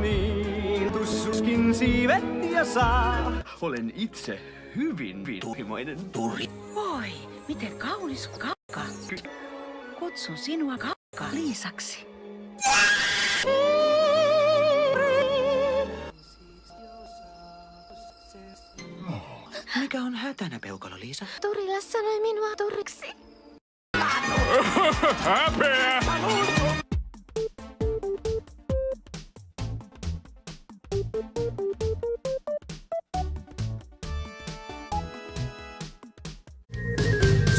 Niin, tussuskin siivet ja saa. Olen itse hyvin vituhimoinen turi. Oi, miten kaunis kakka. Kutsun sinua kakka Liisaksi. Mikä on hätänä, peukalo Liisa? Turilla sanoi minua turriksi. Häpeä!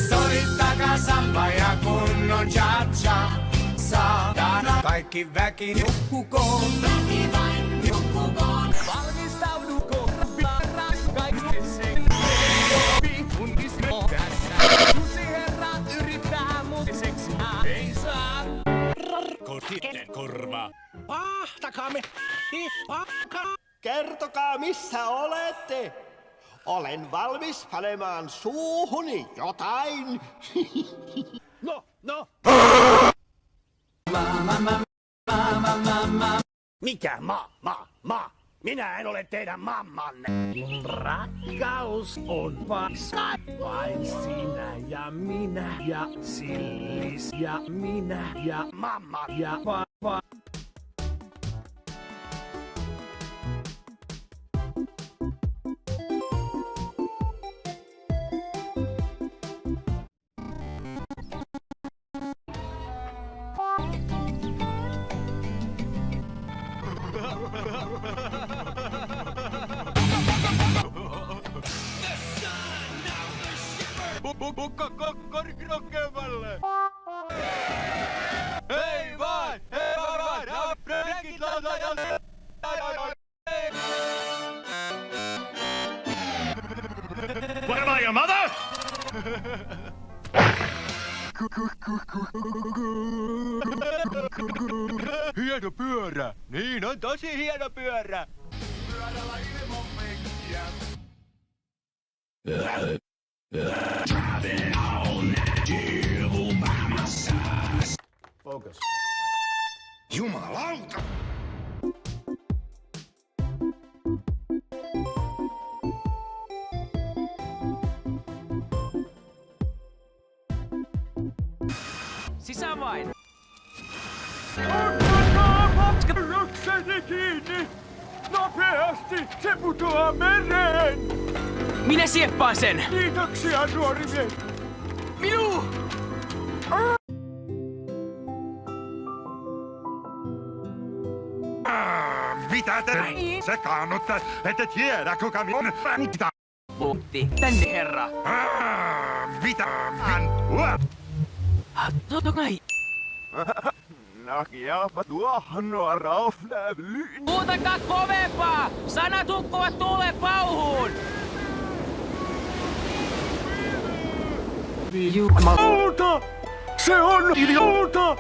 Soittakaa samba ja kunnon cha-cha. Saatana kaikki väki nukkukoon. Väki vain nukkukoon. Valmistauduko, raskaiseksi. Susi herra yrittää mutiseksi. Ei saa. Korva. Ahtakaamme. Kertokaa, missä olette. Olen valmis panemaan suuhuni jotain. No. Mikä ma? Minä en ole teidän mammanne. Rakkaus on vain sinä ja minä ja Sillis ja minä ja Mamma. ja Korkeammalle! Hei vaan! Rekit lautaan! What am I, your mother? Hieno pyörä! Niin on tosi hieno pyörä! Pyörällä ilman mekkiä. Focus. Jumalauta! sisään vain. Rykseni kiinni! Nopeasti! Se putoaa mereen! Minä sieppaan sen. Kiitoksia, nuori mies! Minuu! Mitä te sekaannutte? Ette tiedä, kuka minun mitä? Punkti. Tänne, herra. Mitä hän? Totta kai. Nakiaapa tuohon nuo raufnävlyyn. Huutakaa kovempaa! Sanat hukkuvat tuuleen pauhuun! Jumalauta! Se on idiota!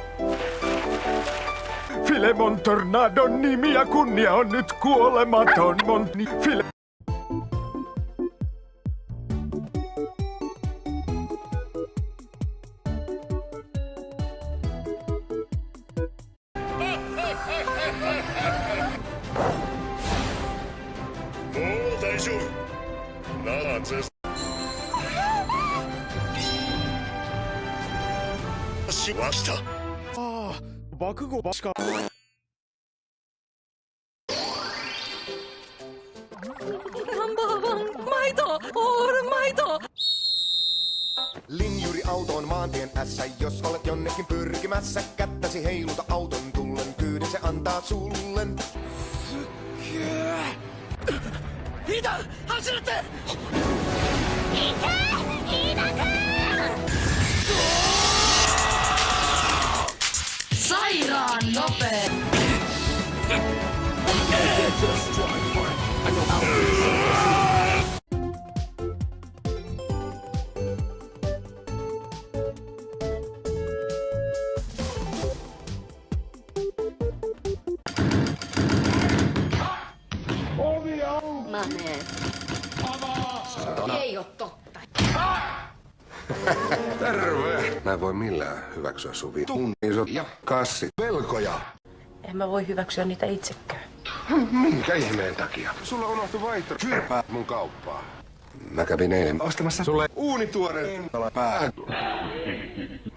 Filemon Tornadon nimi ja kunnia on nyt kuolematon. Maito! Linjuriauto on maantien ässä, jos olet jonnekin pyrkimässä. Kättäsi heiluta auton tullen, kyydin se antaa sullen. Sairaan nopea! Mä menen. Ei oo totta. Terve! Mä en voi millään hyväksyä sun vitun isot ja kassit velkoja. En mä voi hyväksyä niitä itsekään. Minkä ihmeen takia? Sulla unohtui vaihto kyrpää mun kauppaa. Mä kävin eilen ostamassa sulle uunituoreen pää.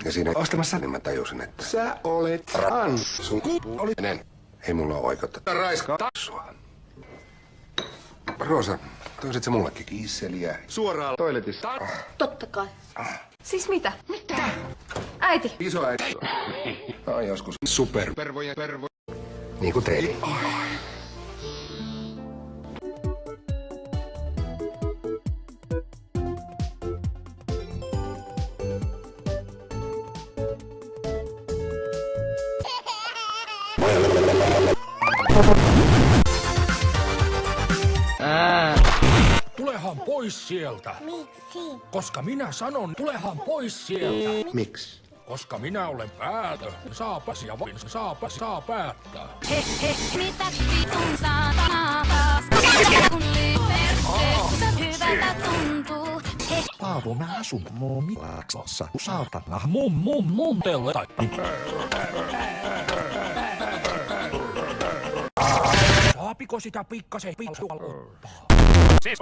Ja siinä ostamassa niin mä tajusin, että sä olet sun kuullinen. Ei mulla ole oikeutta raiskaa sua. Roosa, toisit sä mullekin kiisseliä suoraan toiletista? Totta kai. Siis mitä? Mitä? Äiti. Isoäiti. On joskus superpervoja. Niin kuin teille. Tulehan pois sieltä. Miksi? Koska minä sanon, tulehan pois sieltä. Miksi? Koska minä olen päätö. Saapas ja vain saa päättää. Mitä vitun saa taas? Kun liiperseessä hyvältä tuntuu. Paavo, mä asun Mummilaksossa. Saatana, mum, telle. Saapiko sitä pikkasen pilsualuttaa? Siis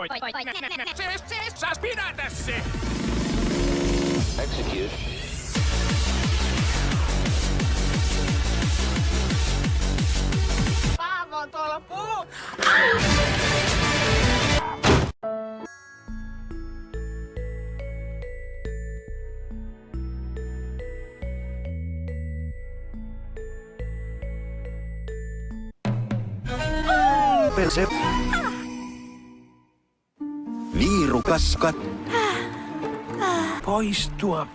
saas pidätä se! Execute. Paavo on tuolla puu. Perse. Viirukaskat. Poistua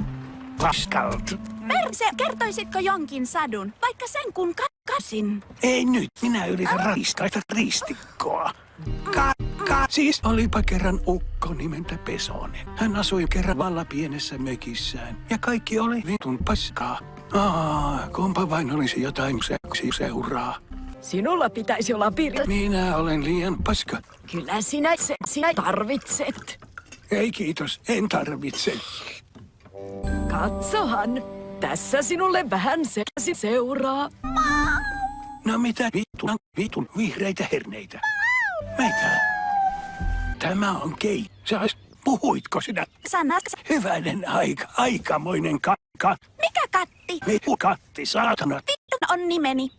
paskalta. Perse, kertoisitko jonkin sadun, vaikka sen kun kakkasin? Ei nyt, minä yritän raiskaista ristikkoa. Siis olipa kerran ukko nimeltä Pesonen. Hän asui kerran valla pienessä mökissään ja kaikki oli vitun paskaa. Kumpa vain olisi jotain seuraa. Sinulla pitäisi olla piiri. Minä olen liian paska. Kyllä sinä tarvitset. Ei kiitos, en tarvitse. Katsohan, tässä sinulle vähän seuraa. No mitä vitun vihreitä herneitä? Mitä? Tämä on keitsas. Puhuitko sinä? Sanat. Hyvänen aikamoinen Mikä katti? Vitu katti, saatana. Vittu on nimeni.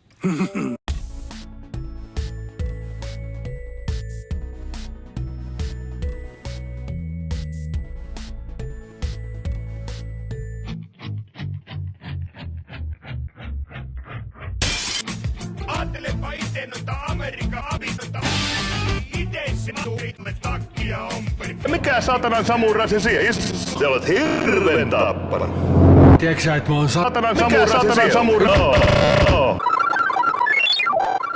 Ajattelepa ite noita Amerikan avistoita. Ite se tuurimme takkia ompeli. Mikä saatanan samurasi siellä? Sä olet hirveän tappana. Tiedätkö sä, että mä oon Saatanan samurasi.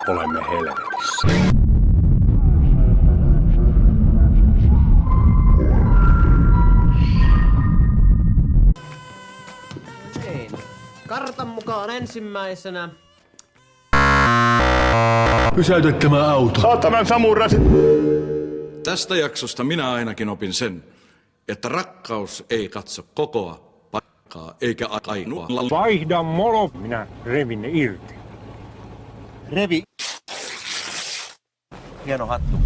Olemme helvetissä. Kartan mukaan ensimmäisenä. Pysäytä tämä auto. Saatanan samurasi. Tästä jaksosta minä ainakin opin sen, että rakkaus ei katso kokoa, paikkaa eikä ainoa. Vaihda molo. Minä revin ne irti. Revi. Hieno hattu.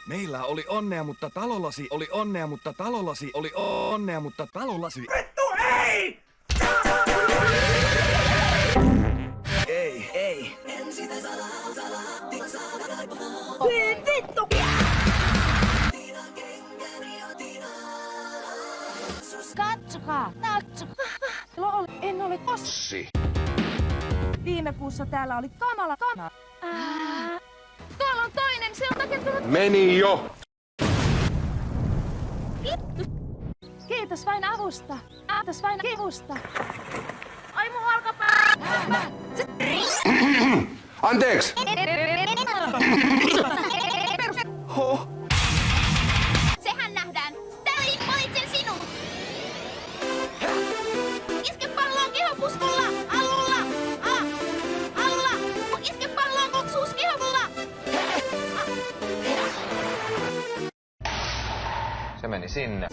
Meillä oli onnea, mutta talollasi oli onnea, mutta talollasi oli onnea, mutta talollasi... Vittu, ei! Ei. Vittu! Katsokaa! En ole tossi. Viime kuussa täällä oli kamala kana. Tuolla on toinen, se on takertunut. Meni jo! Kiitos vain avusta. Kiitos vain kivusta. Ai mun olkapää. Anteeksi! Sehän nähdään. Sterling, valitsen sinut. Iske palloon kehopuskulla. Alulla. sinne.